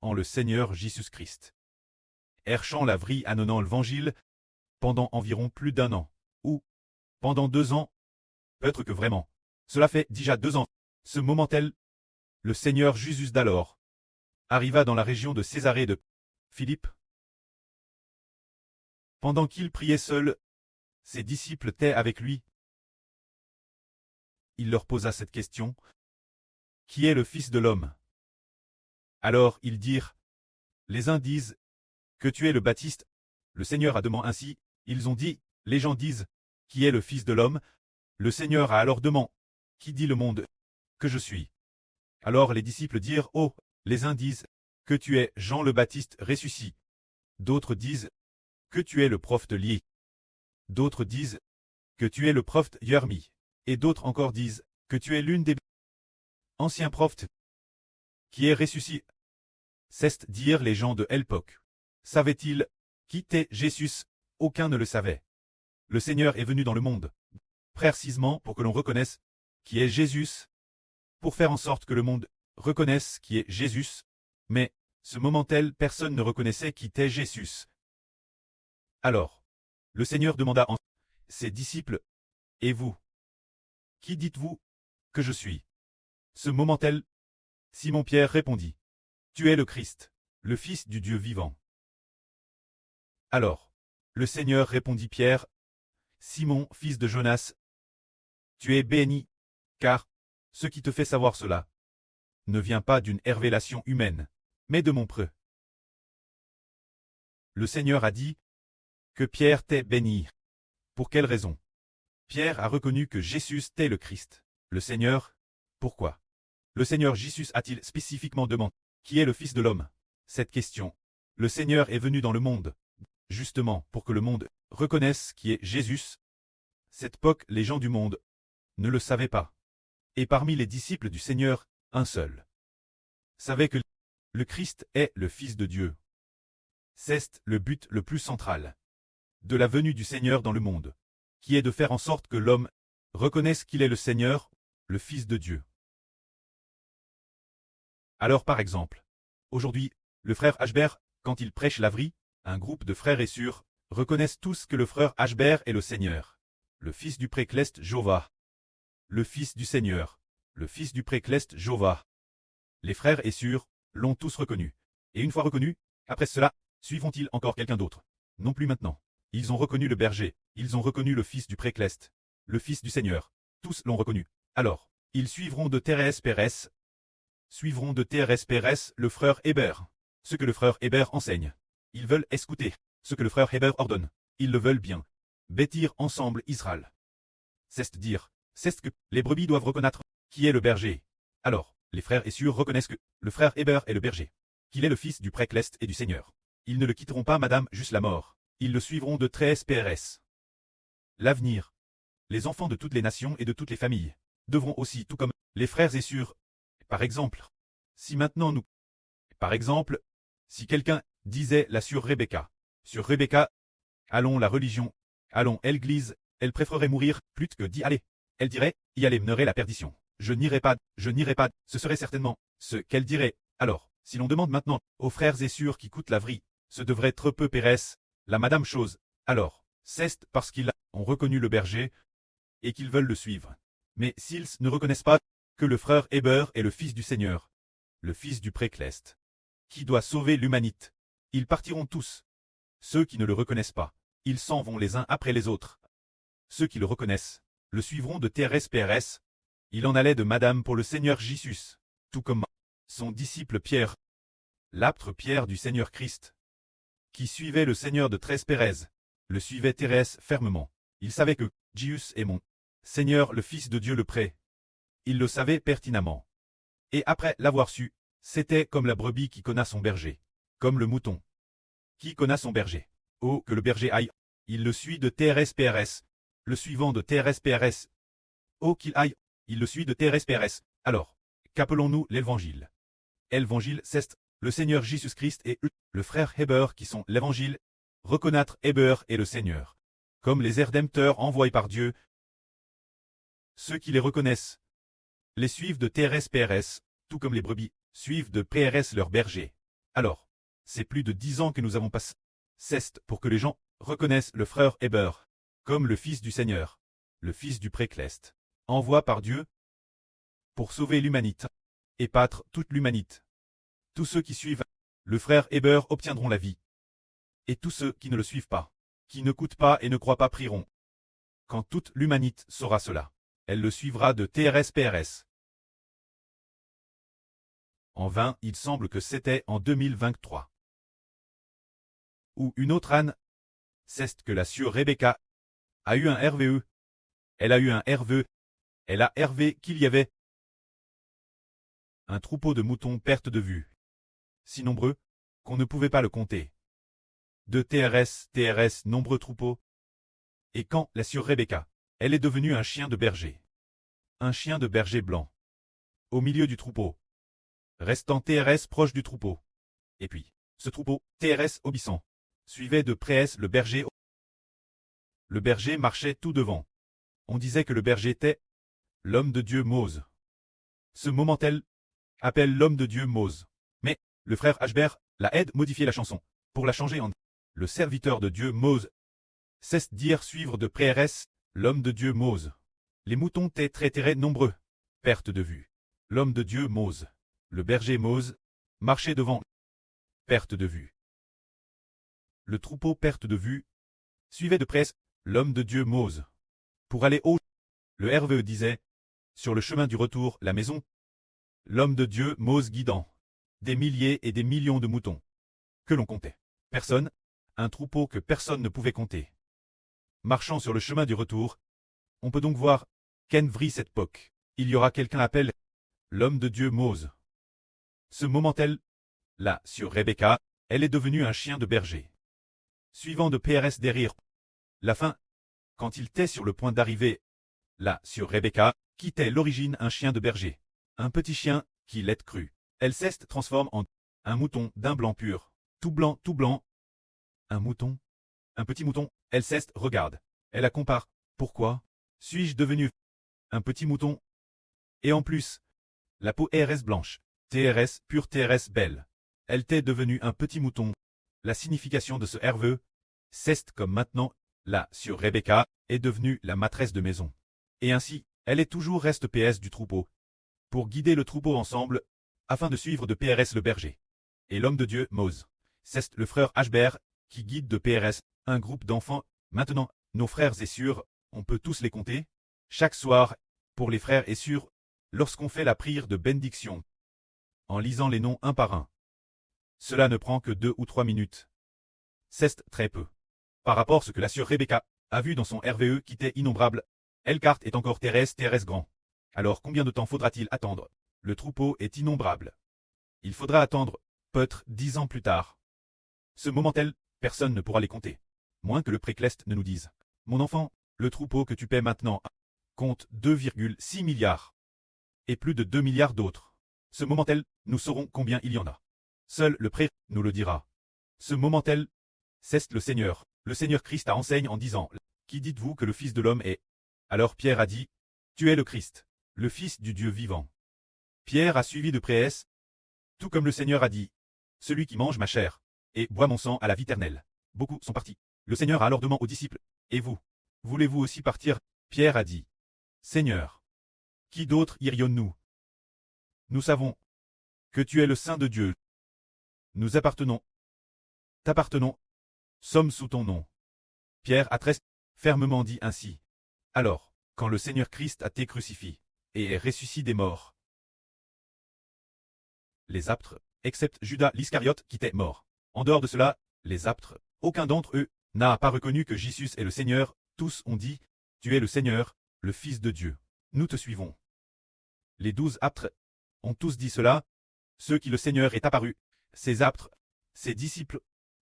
en le Seigneur Jésus-Christ. Erchant la vrille annonnant l'évangile, pendant environ plus d'un an, ou pendant 2 ans, peut-être que vraiment. Cela fait déjà 2 ans. Ce moment-tel, le Seigneur Jésus d'alors arriva dans la région de Césarée de Philippe. Pendant qu'il priait seul, ses disciples étaient avec lui. Il leur posa cette question. Qui est le Fils de l'homme? Alors ils dirent, les uns disent, que tu es le Baptiste. Le Seigneur a demandé ainsi, ils ont dit, les gens disent, qui est le Fils de l'homme? Le Seigneur a alors demandé, qui dit le monde que je suis? Alors les disciples dirent, oh, les uns disent, que tu es Jean le Baptiste ressuscité. D'autres disent, que tu es le prophète Élie. D'autres disent, que tu es le prophète Yermie. Et d'autres encore disent, que tu es l'une des anciens prophètes qui est ressuscité. C'est dire les gens de l'époque. Savaient-ils qui était Jésus? Aucun ne le savait. Le Seigneur est venu dans le monde, précisément pour que l'on reconnaisse qui est Jésus, pour faire en sorte que le monde reconnaisse qui est Jésus. Mais, ce moment-tel, personne ne reconnaissait qui était Jésus. Alors, le Seigneur demanda à ses disciples, et vous? Qui dites-vous que je suis? Ce moment-tel, Simon-Pierre répondit, tu es le Christ, le Fils du Dieu vivant. Alors, le Seigneur répondit Pierre, Simon, fils de Jonas, tu es béni, car ce qui te fait savoir cela ne vient pas d'une révélation humaine, mais de mon Père. Le Seigneur a dit que Pierre t'est béni. Pour quelle raison? Pierre a reconnu que Jésus était le Christ. Le Seigneur, pourquoi? Le Seigneur Jésus a-t-il spécifiquement demandé qui est le Fils de l'homme? Cette question. Le Seigneur est venu dans le monde, justement pour que le monde reconnaisse qui est Jésus. Cette époque, les gens du monde ne le savaient pas. Et parmi les disciples du Seigneur, un seul savait que le Christ est le Fils de Dieu. C'est le but le plus central de la venue du Seigneur dans le monde, qui est de faire en sorte que l'homme reconnaisse qu'il est le Seigneur, le Fils de Dieu. Alors par exemple, aujourd'hui, le frère Ashbert, quand il prêche la vraie, un groupe de frères et sœurs reconnaissent tous que le frère Ashbert est le Seigneur, le Fils du précleste Jéhovah, le Fils du Seigneur, le Fils du précleste Jéhovah. Les frères et sœurs l'ont tous reconnu. Et une fois reconnu, après cela, suivront-ils encore quelqu'un d'autre? Non plus maintenant. Ils ont reconnu le berger, ils ont reconnu le Fils du précleste, le Fils du Seigneur. Tous l'ont reconnu. Alors, ils suivront de Thérèse Pérès, le frère Hébert. Ce que le frère Hébert enseigne. Ils veulent écouter ce que le frère Hébert ordonne. Ils le veulent bien. Bâtir ensemble Israël. C'est-à-dire, c'est que les brebis doivent reconnaître qui est le berger. Alors, les frères et sœurs reconnaissent que le frère Hébert est le berger, qu'il est le Fils du précleste et du Seigneur. Ils ne le quitteront pas madame juste la mort. Ils le suivront de Thérèse Pérès. L'avenir. Les enfants de toutes les nations et de toutes les familles devront aussi, tout comme les frères et sœurs. Par exemple, si maintenant nous, par exemple, si quelqu'un disait là sur Rebecca, allons la religion, allons l'église, elle préférerait mourir plutôt que d'y aller. Elle dirait, y aller mènerait la perdition. Je n'irai pas, ce serait certainement ce qu'elle dirait. Alors, si l'on demande maintenant aux frères et sœurs qui coûtent la vraie, ce devrait être peu Pérès, la madame chose. Alors, c'est parce qu'ils ont reconnu le berger et qu'ils veulent le suivre. Mais s'ils ne reconnaissent pas que le frère Hébert est le Fils du Seigneur, le Fils du précleste, qui doit sauver l'humanité, ils partiront tous. Ceux qui ne le reconnaissent pas, ils s'en vont les uns après les autres. Ceux qui le reconnaissent, le suivront de Thérèse Pérès. Il en allait de madame pour le Seigneur Jésus, tout comme son disciple Pierre, l'apôtre Pierre du Seigneur Christ, qui suivait le Seigneur de Thérèse Pérès, le suivait Thérèse fermement. Il savait que Jésus est mon Seigneur, le Fils de Dieu le pré. Il le savait pertinemment. Et après l'avoir su, c'était comme la brebis qui connaît son berger, comme le mouton qui connaît son berger. Oh, que le berger aille, il le suit de Thérèse Pérès, le suivant de Thérèse Pérès. Oh, qu'il aille, il le suit de Thérèse Pérès. Alors, qu'appelons-nous l'évangile? L'évangile, c'est le Seigneur Jésus-Christ et le frère Hébert qui sont l'évangile. Reconnaître Hébert et le Seigneur, comme les rédempteurs envoyés par Dieu. Ceux qui les reconnaissent les suivent de Thérèse Pérès, tout comme les brebis suivent de Pérès leur berger. Alors, c'est plus de 10 ans que nous avons passé. C'est pour que les gens reconnaissent le frère Héber comme le Fils du Seigneur, le Fils du Précleste, envoyé par Dieu pour sauver l'humanité et battre toute l'humanité. Tous ceux qui suivent le frère Héber obtiendront la vie. Et tous ceux qui ne le suivent pas, qui n'écoutent pas et ne croient pas prieront. Quand toute l'humanité saura cela, elle le suivra de TRS-PRS. En vain, il semble que c'était en 2023. Ou une autre Anne, c'est que la sœur Rebecca a eu un RVE. Elle a eu un RVE. Elle a RV qu'il y avait un troupeau de moutons perte de vue. Si nombreux, qu'on ne pouvait pas le compter. De TRS, nombreux troupeaux. Et quand la sœur Rebecca, elle est devenue un chien de berger. Un chien de berger blanc. Au milieu du troupeau. Restant TRS proche du troupeau. Et puis, ce troupeau, TRS obéissant, suivait de près le berger. Le berger marchait tout devant. On disait que le berger était l'homme de Dieu Mose. Ce moment-elle appelle l'homme de Dieu Mose. Mais, le frère Ashbert l'a aide modifier la chanson, pour la changer en le serviteur de Dieu Mose. Cesse dire suivre de près l'homme de Dieu Mose. Les moutons étaient très nombreux. Perte de vue. L'homme de Dieu Mose. Le berger Mose marchait devant. Perte de vue. Le troupeau perte de vue suivait de près l'homme de Dieu Mose. Pour aller au le RVE disait, sur le chemin du retour, la maison, l'homme de Dieu Mose guidant, des milliers et des millions de moutons, que l'on comptait. Personne, un troupeau que personne ne pouvait compter. Marchant sur le chemin du retour, on peut donc voir qu'en vrit cette époque, il y aura quelqu'un appelle l'homme de Dieu Mose. Ce moment-elle, là, sur Rebecca, elle est devenue un chien de berger. Suivant de PRS derrière. La fin, quand il était sur le point d'arriver, là, sur Rebecca, quittait l'origine un chien de berger. Un petit chien, qui l'est cru. Elle s'est transforme en un mouton d'un blanc pur. Tout blanc. Un mouton. Un petit mouton, elle s'est regarde. Elle la compare. Pourquoi suis-je devenu un petit mouton? Et en plus, la peau RS blanche. TRS, pure TRS belle. Elle t'est devenue un petit mouton. La signification de ce RVE, c'est comme maintenant, là, sur Rebecca, est devenue la maîtresse de maison. Et ainsi, elle est toujours reste PS du troupeau. Pour guider le troupeau ensemble, afin de suivre de PRS le berger. Et l'homme de Dieu, Mose. C'est le frère Ashbert, qui guide de PRS, un groupe d'enfants. Maintenant, nos frères et sœurs, on peut tous les compter. Chaque soir, pour les frères et sœurs, lorsqu'on fait la prière de bénédiction. En lisant les noms un par un. Cela ne prend que 2 ou 3 minutes. C'est très peu. Par rapport à ce que la sœur Rebecca a vu dans son RVE qui était innombrable, Elkhart est encore TRS grand. Alors combien de temps faudra-t-il attendre? Le troupeau est innombrable. Il faudra attendre, peut-être 10 ans plus tard. Ce moment-tel, personne ne pourra les compter. Moins que le Précleste ne nous dise. Mon enfant, le troupeau que tu paies maintenant compte 2,6 milliards. Et plus de 2 milliards d'autres. Ce moment-tel, nous saurons combien il y en a. Seul le pré nous le dira. Ce moment-tel, c'est le Seigneur Christ a enseigne en disant, qui dites-vous que le Fils de l'homme est? Alors Pierre a dit, tu es le Christ, le Fils du Dieu vivant. Pierre a suivi de près, tout comme le Seigneur a dit, celui qui mange ma chair, et boit mon sang à la vie éternelle. Beaucoup sont partis. Le Seigneur a alors demandé aux disciples, et vous, voulez-vous aussi partir? Pierre a dit, Seigneur, qui d'autre irions-nous? Nous savons que tu es le Saint de Dieu. Nous appartenons, t'appartenons, sommes sous ton nom. Pierre a très fermement dit ainsi. Alors, quand le Seigneur Christ a été crucifié, et est ressuscité des morts, les apôtres, excepté Judas l'Iscariote qui était mort. En dehors de cela, les apôtres, aucun d'entre eux, n'a pas reconnu que Jésus est le Seigneur, tous ont dit, tu es le Seigneur, le Fils de Dieu. Nous te suivons. Les 12 apôtres ont tous dit cela, ceux qui le Seigneur est apparu, ses apôtres, ses disciples,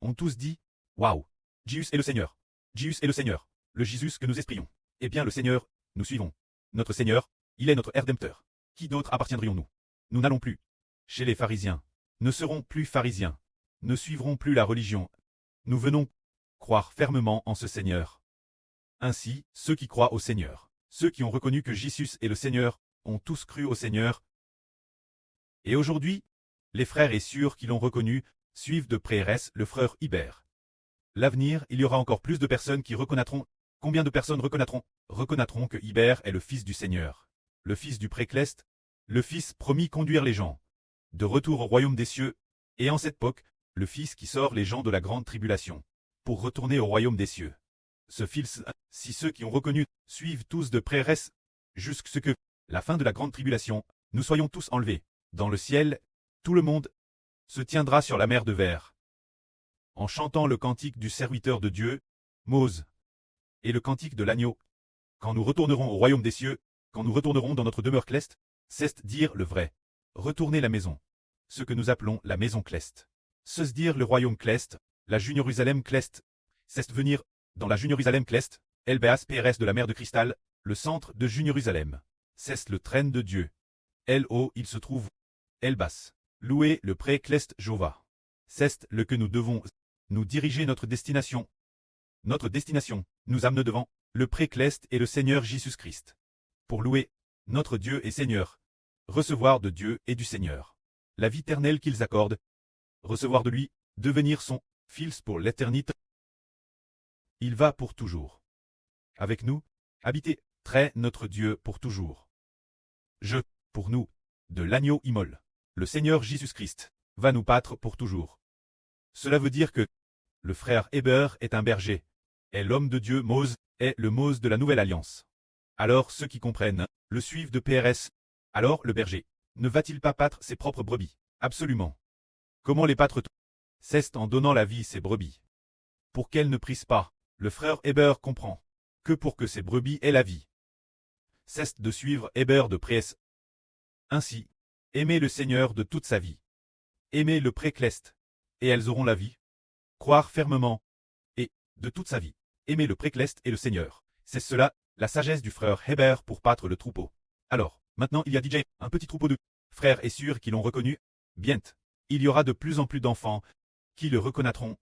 ont tous dit, waouh, Jésus est le Seigneur. Jésus est le Seigneur, le Jésus que nous esprions. Eh bien le Seigneur, nous suivons. Notre Seigneur, il est notre Rédempteur. Qui d'autre appartiendrions-nous? Nous n'allons plus chez les pharisiens, ne serons plus pharisiens, ne suivrons plus la religion. Nous venons croire fermement en ce Seigneur. Ainsi, ceux qui croient au Seigneur, ceux qui ont reconnu que Jésus est le Seigneur, ont tous cru au Seigneur. Et aujourd'hui, les frères et sœurs qui l'ont reconnu suivent de près le frère Hébert. L'avenir, il y aura encore plus de personnes qui reconnaîtront. Combien de personnes reconnaîtront que Hébert est le Fils du Seigneur, le Fils du Précleste, le Fils promis conduire les gens de retour au royaume des cieux, et en cette époque, le Fils qui sort les gens de la grande tribulation, pour retourner au royaume des cieux. Ce Fils, si ceux qui ont reconnu suivent tous de près jusqu'à ce que, la fin de la grande tribulation, nous soyons tous enlevés. Dans le ciel, tout le monde se tiendra sur la mer de verre, en chantant le cantique du serviteur de Dieu, Mose, et le cantique de l'agneau. Quand nous retournerons au royaume des cieux, quand nous retournerons dans notre demeure cleste, c'est dire le vrai. Retourner la maison. Ce que nous appelons la maison cleste. C'est dire le royaume cleste, la Jérusalem cleste. C'est venir, dans la Jérusalem cleste, Elbas PRS de la mer de cristal, le centre de Jérusalem. C'est le train de Dieu. L.O. il se trouve. Elbas. Louer le pré cleste Jova. C'est le que nous devons nous diriger notre destination. Notre destination nous amène devant le pré-cleste et le Seigneur Jésus-Christ. Pour louer notre Dieu et Seigneur. Recevoir de Dieu et du Seigneur la vie éternelle qu'ils accordent. Recevoir de lui, devenir son fils pour l'éternité. Il va pour toujours. Avec nous, habiter, très notre Dieu pour toujours. Pour nous, de l'agneau immole, le Seigneur Jésus-Christ, va nous battre pour toujours. Cela veut dire que le frère Hébert est un berger, et l'homme de Dieu Mose est le Mose de la nouvelle alliance. Alors ceux qui comprennent le suivent de PRS. Alors le berger ne va-t-il pas battre ses propres brebis? Absolument. Comment les battre? C'est en donnant la vie ses brebis. Pour qu'elles ne prissent pas, le frère Hébert comprend que pour que ses brebis aient la vie, c'est de suivre Hébert de près. Ainsi, aimer le Seigneur de toute sa vie. Aimer le précleste, et elles auront la vie. Croire fermement, et, de toute sa vie, aimer le précleste et le Seigneur. C'est cela, la sagesse du frère Hébert pour battre le troupeau. Alors, maintenant il y a DJ, un petit troupeau de frères et sœurs qui l'ont reconnu. Bien, il y aura de plus en plus d'enfants qui le reconnaîtront.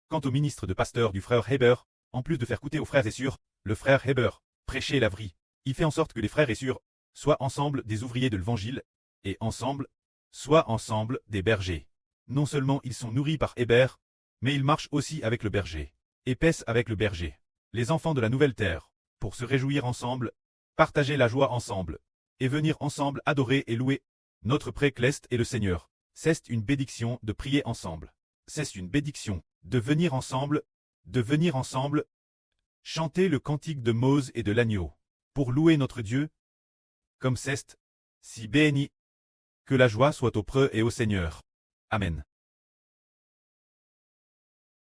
Quant au ministre de pasteur du frère Hébert, en plus de faire coûter aux frères et sœurs, le frère Hébert, prêcher la vie, il fait en sorte que les frères et sœurs soient ensemble des ouvriers de l'évangile, et ensemble, soient ensemble des bergers. Non seulement ils sont nourris par Hébert, mais ils marchent aussi avec le berger, et paissent avec le berger. Les enfants de la nouvelle terre, pour se réjouir ensemble, partager la joie ensemble, et venir ensemble adorer et louer notre précleste et le Seigneur. C'est une bénédiction de prier ensemble. C'est une bénédiction de venir ensemble, chanter le cantique de Mose et de l'agneau, pour louer notre Dieu, comme c'est si béni. Que la joie soit auprès et au Seigneur. Amen.